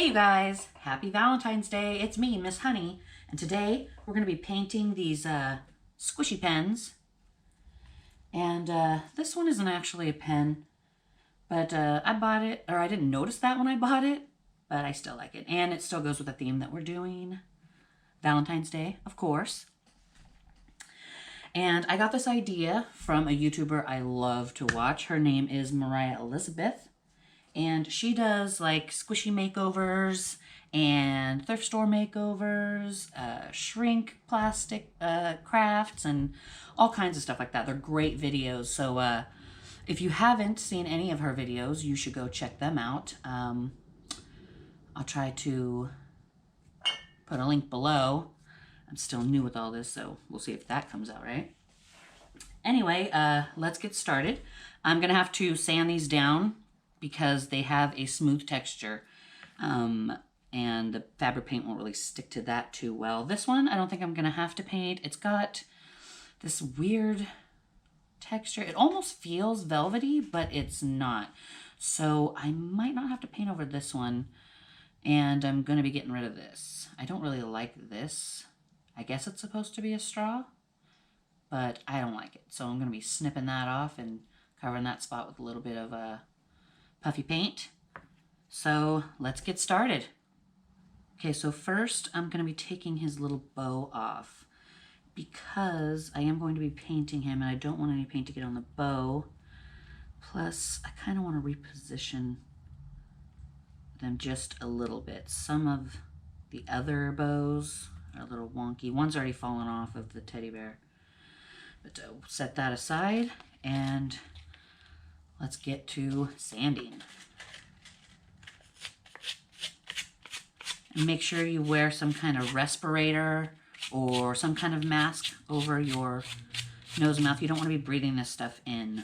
Hey you guys, happy Valentine's Day. It's me, Miss Honey, and today we're going to be painting these squishy pens. And this one isn't actually a pen, but I bought it, or I didn't notice that when I bought it, but I still like it. And it still goes with the theme that we're doing, Valentine's Day, of course. And I got this idea from a YouTuber I love to watch. Her name is Mariah Elizabeth. And she does like squishy makeovers and thrift store makeovers, shrink plastic crafts, and all kinds of stuff like that. They're great videos. So if you haven't seen any of her videos, you should go check them out. I'll try to put a link below. I'm still new with all this, so we'll see if that comes out right. Anyway, let's get started. I'm going to have to sand these down because they have a smooth texture, and the fabric paint won't really stick to that too well. This one, I don't think I'm going to have to paint. It's got this weird texture. It almost feels velvety, but it's not. So I might not have to paint over this one, and I'm going to be getting rid of this. I don't really like this. I guess it's supposed to be a straw, but I don't like it. So I'm going to be snipping that off and covering that spot with a little bit of puffy paint. So let's get started. Okay, so first I'm going to be taking his little bow off because I am going to be painting him and I don't want any paint to get on the bow. Plus, I kind of want to reposition them just a little bit. Some of the other bows are a little wonky. One's already fallen off of the teddy bear. But set that aside and let's get to sanding. And make sure you wear some kind of respirator or some kind of mask over your nose and mouth. You don't want to be breathing this stuff in.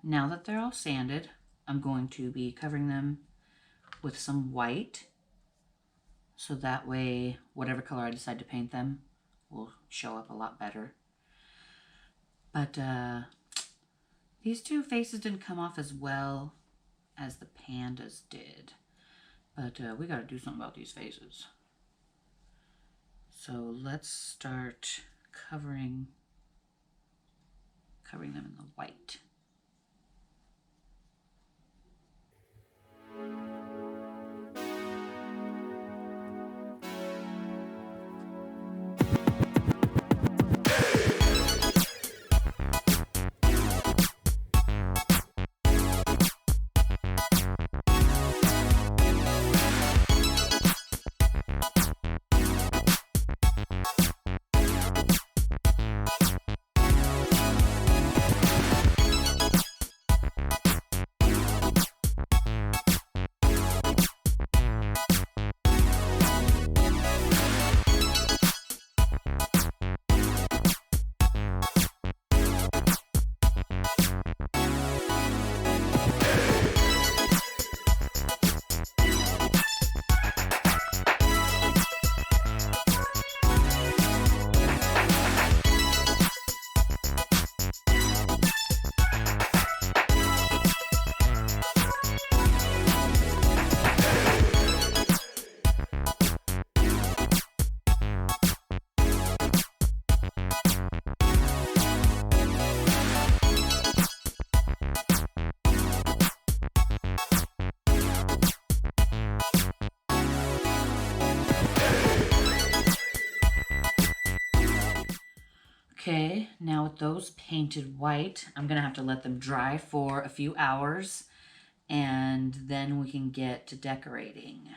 Now that they're all sanded, I'm going to be covering them with some white. So that way, whatever color I decide to paint them will show up a lot better. But these two faces didn't come off as well as the pandas did. But we gotta do something about these faces. So let's start covering them in the white. Okay, now with those painted white, I'm going to have to let them dry for a few hours, and then we can get to decorating.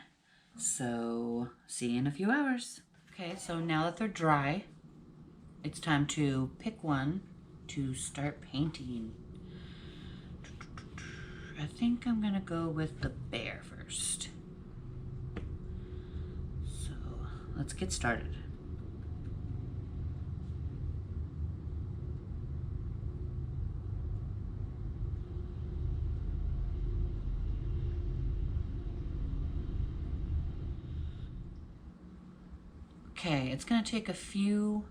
So see you in a few hours. Okay, so now that they're dry, it's time to pick one to start painting. I think I'm gonna go with the bear first. So let's get started. Okay, it's gonna take a few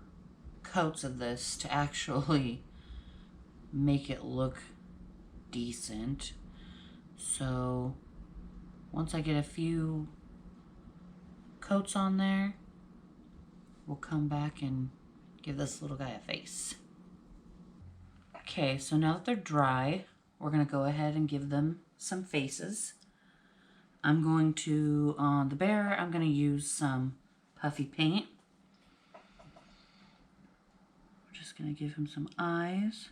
coats of this to actually make it look decent. So once I get a few coats on there, we'll come back and give this little guy a face. Okay, so now that they're dry, we're gonna go ahead and give them some faces. I'm going to, on the bear, I'm gonna use some puffy paint. We're just gonna give him some eyes.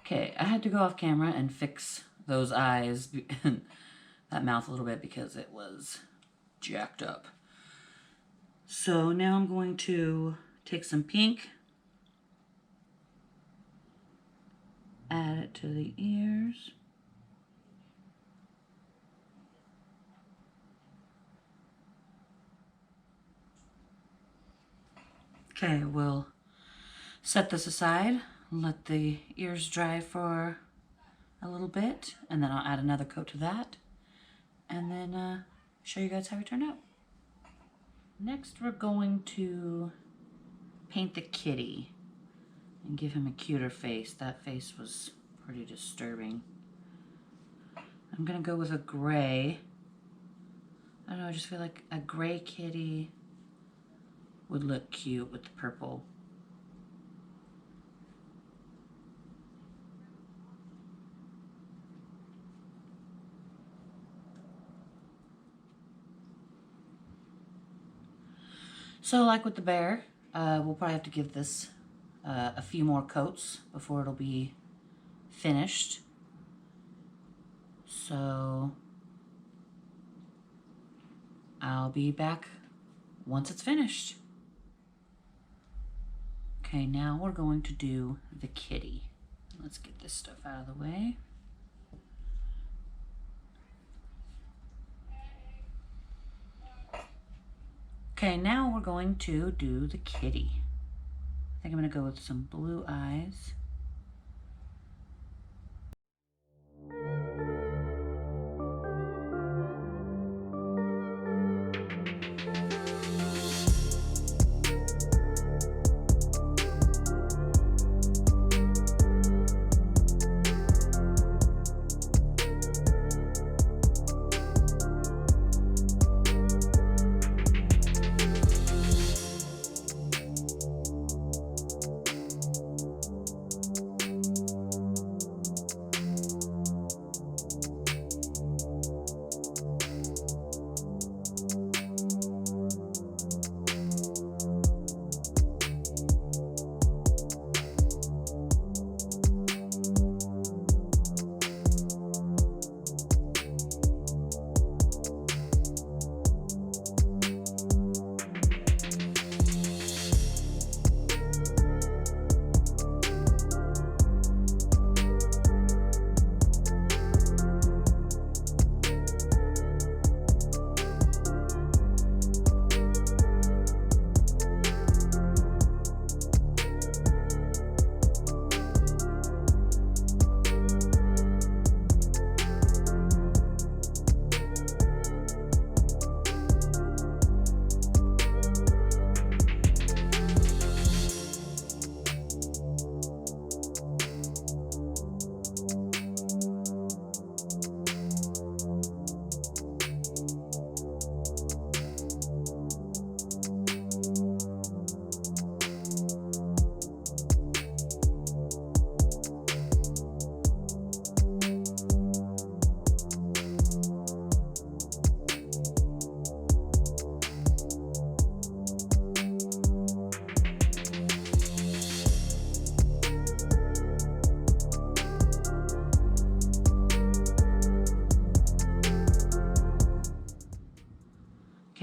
Okay, I had to go off camera and fix those eyes and that mouth a little bit because it was jacked up. So now I'm going to take some pink, add it to the ears. Okay, we'll set this aside, let the ears dry for a little bit, and then I'll add another coat to that, and then show you guys how it turned out. Next, we're going to paint the kitty and give him a cuter face. That face was pretty disturbing. I'm gonna go with a gray. I don't know, I just feel like a gray kitty would look cute with the purple. So like with the bear, we'll probably have to give this a few more coats before it'll be finished. So I'll be back once it's finished. Okay, now we're going to do the kitty. Let's get this stuff out of the way. Okay, now we're going to do the kitty. I think I'm gonna go with some blue eyes.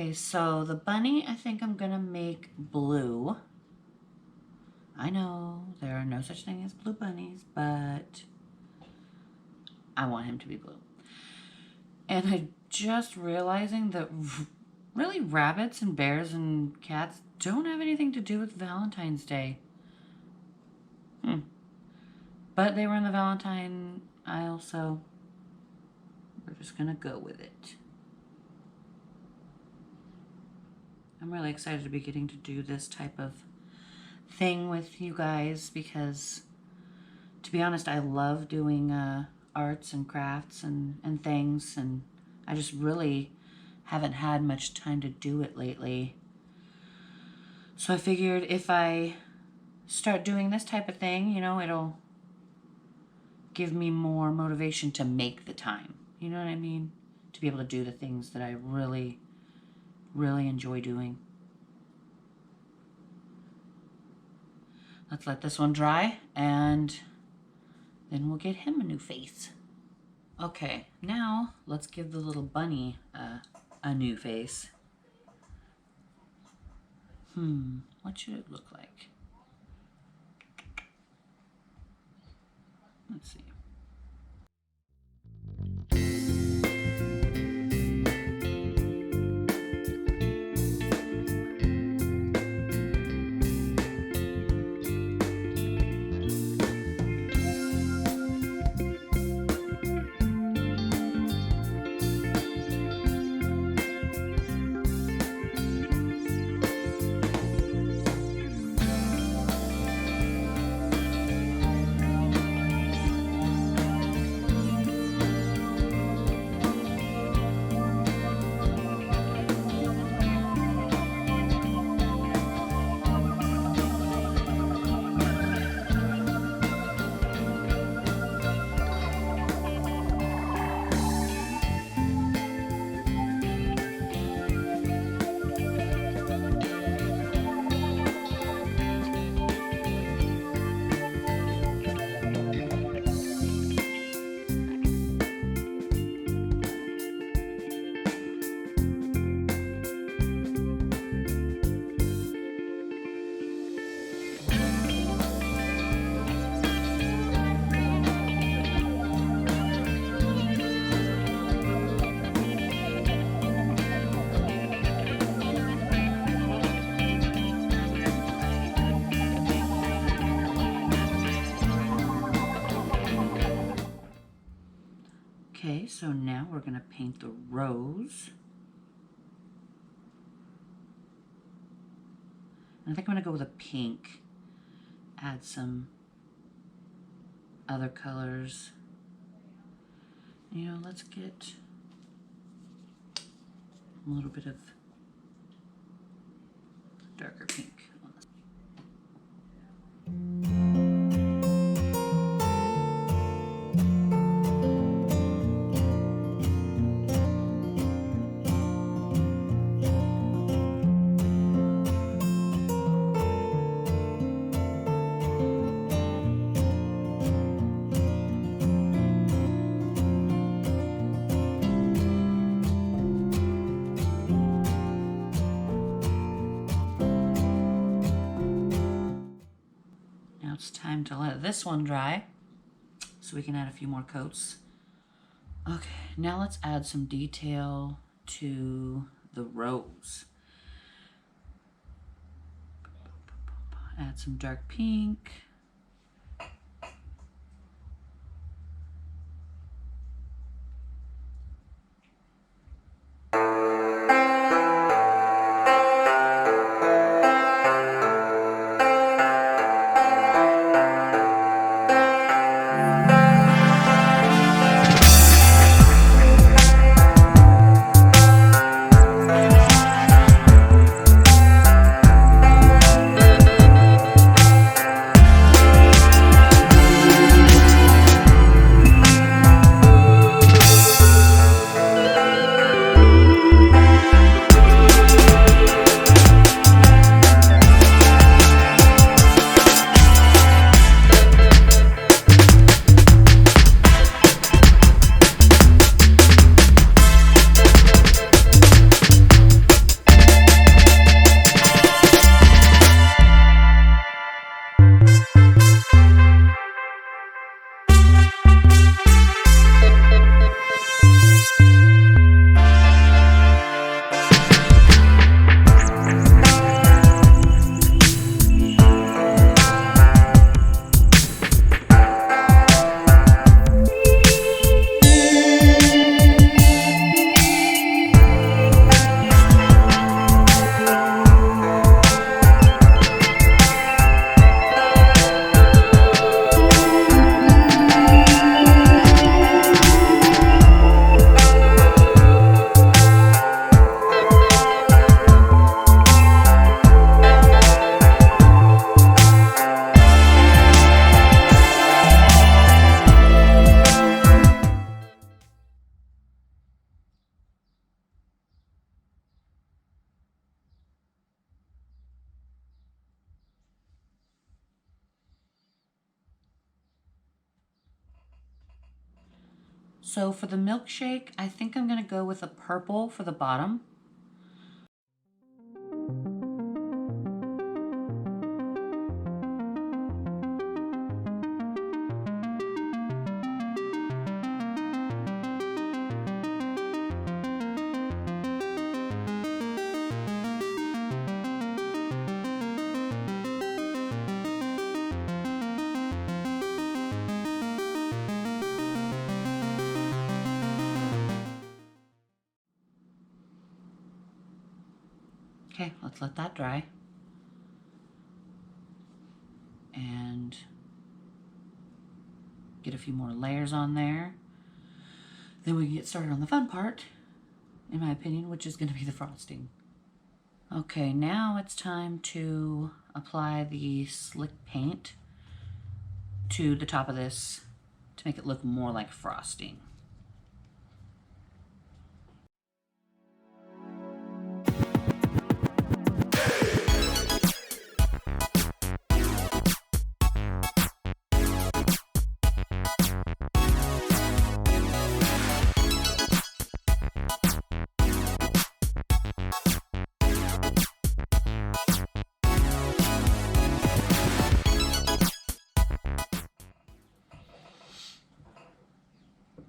Okay, so the bunny, I think I'm gonna make blue. I know there are no such thing as blue bunnies, but I want him to be blue. And I just realizing that really rabbits and bears and cats don't have anything to do with Valentine's Day. But they were in the Valentine aisle, so we're just gonna go with it. I'm really excited to be getting to do this type of thing with you guys because, to be honest, I love doing arts and crafts and things, and I just really haven't had much time to do it lately. So I figured if I start doing this type of thing, you know, it'll give me more motivation to make the time. You know what I mean? To be able to do the things that I really, really enjoy doing. Let's let this one dry, and then we'll get him a new face. Okay, now let's give the little bunny a new face. What should it look like? Let's see. Okay, so now we're going to paint the rose. And I think I'm going to go with a pink. Add some other colors. You know, let's get a little bit of darker pink on this. It's time to let this one dry so we can add a few more coats. Okay, now let's add some detail to the rose. Add some dark pink. So for the milkshake, I think I'm gonna go with a purple for the bottom. Okay, let's let that dry. And get a few more layers on there. Then we can get started on the fun part, in my opinion, which is going to be the frosting. Okay, now it's time to apply the slick paint to the top of this to make it look more like frosting.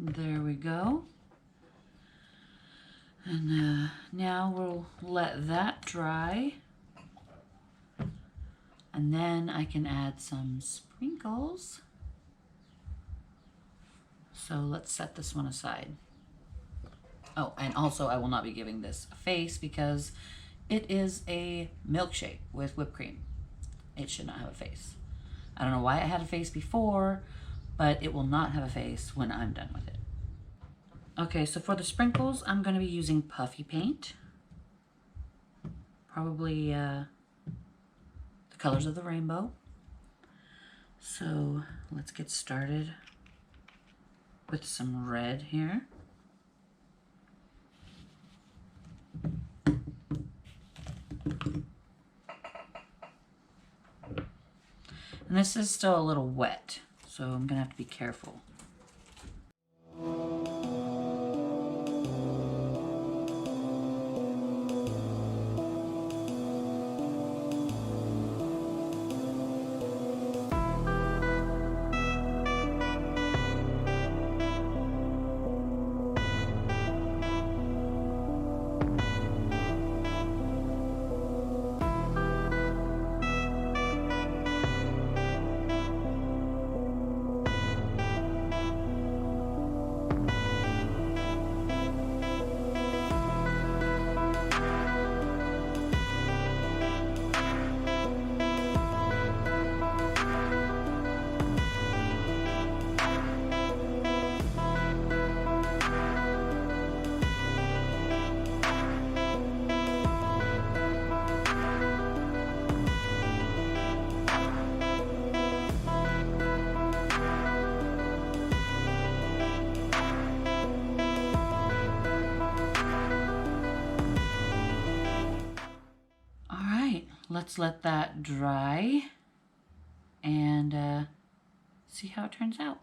There we go. And now we'll let that dry. And then I can add some sprinkles. So let's set this one aside. Oh, and also I will not be giving this a face because it is a milkshake with whipped cream. It should not have a face. I don't know why it had a face before, but it will not have a face when I'm done with it. Okay, so for the sprinkles, I'm going to be using puffy paint. Probably the colors of the rainbow. So let's get started with some red here. And this is still a little wet, so I'm gonna have to be careful. Let's let that dry and see how it turns out.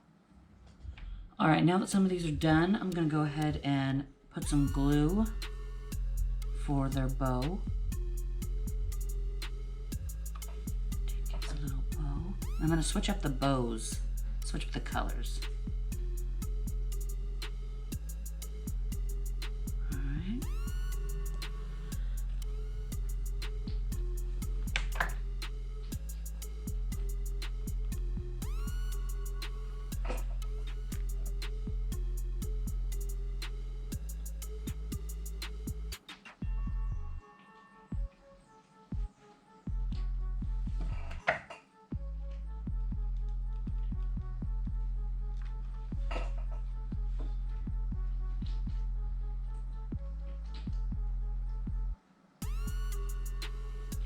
All right, now that some of these are done, I'm gonna go ahead and put some glue for their bow. Take a little bow. I'm gonna switch up the bows, switch up the colors. All right.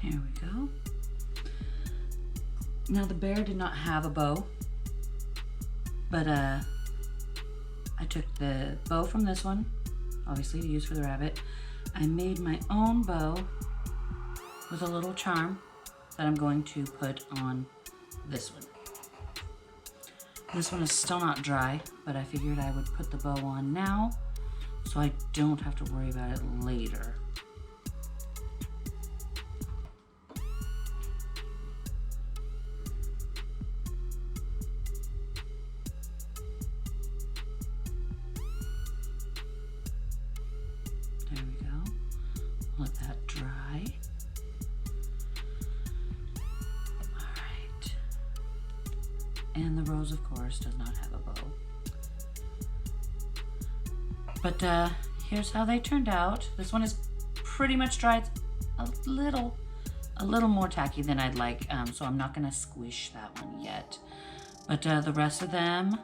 Here we go. Now the bear did not have a bow, but I took the bow from this one, obviously to use for the rabbit. I made my own bow with a little charm that I'm going to put on this one. This one is still not dry, but I figured I would put the bow on now so I don't have to worry about it later. There we go. Let that dry. Alright. And the rose, of course, does not have a bow. But here's how they turned out. This one is pretty much dry. It's a little more tacky than I'd like, so I'm not gonna squish that one yet. But the rest of them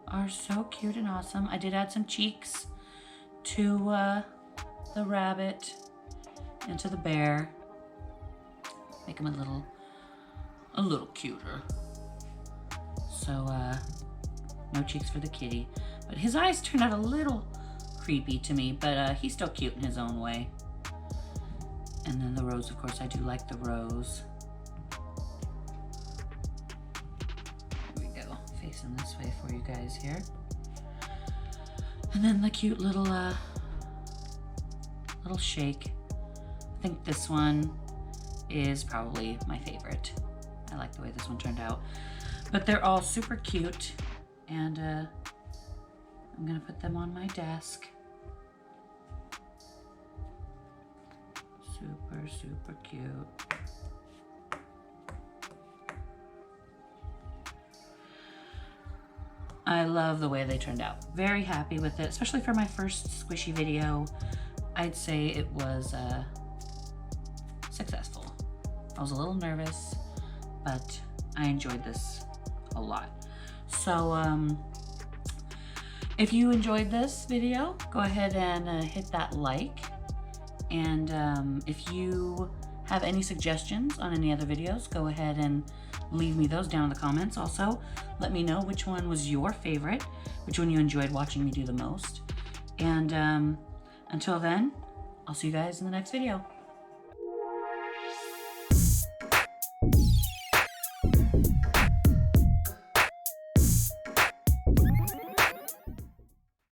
are so cute and awesome. I did add some cheeks to the rabbit and to the bear. Make them a little cuter. So no cheeks for the kitty. But his eyes turned out a little creepy to me, but he's still cute in his own way. And then the rose, of course, I do like the rose. There we go, facing this way for you guys here. And then the cute little shake. I think this one is probably my favorite. I like the way this one turned out. But they're all super cute, and I'm gonna put them on my desk. Super, super cute. I love the way they turned out. Very happy with it, especially for my first squishy video. I'd say it was successful. I was a little nervous, but I enjoyed this a lot. So if you enjoyed this video, go ahead and hit that like. And if you have any suggestions on any other videos, go ahead and leave me those down in the comments. Also, let me know which one was your favorite, which one you enjoyed watching me do the most. And until then, I'll see you guys in the next video.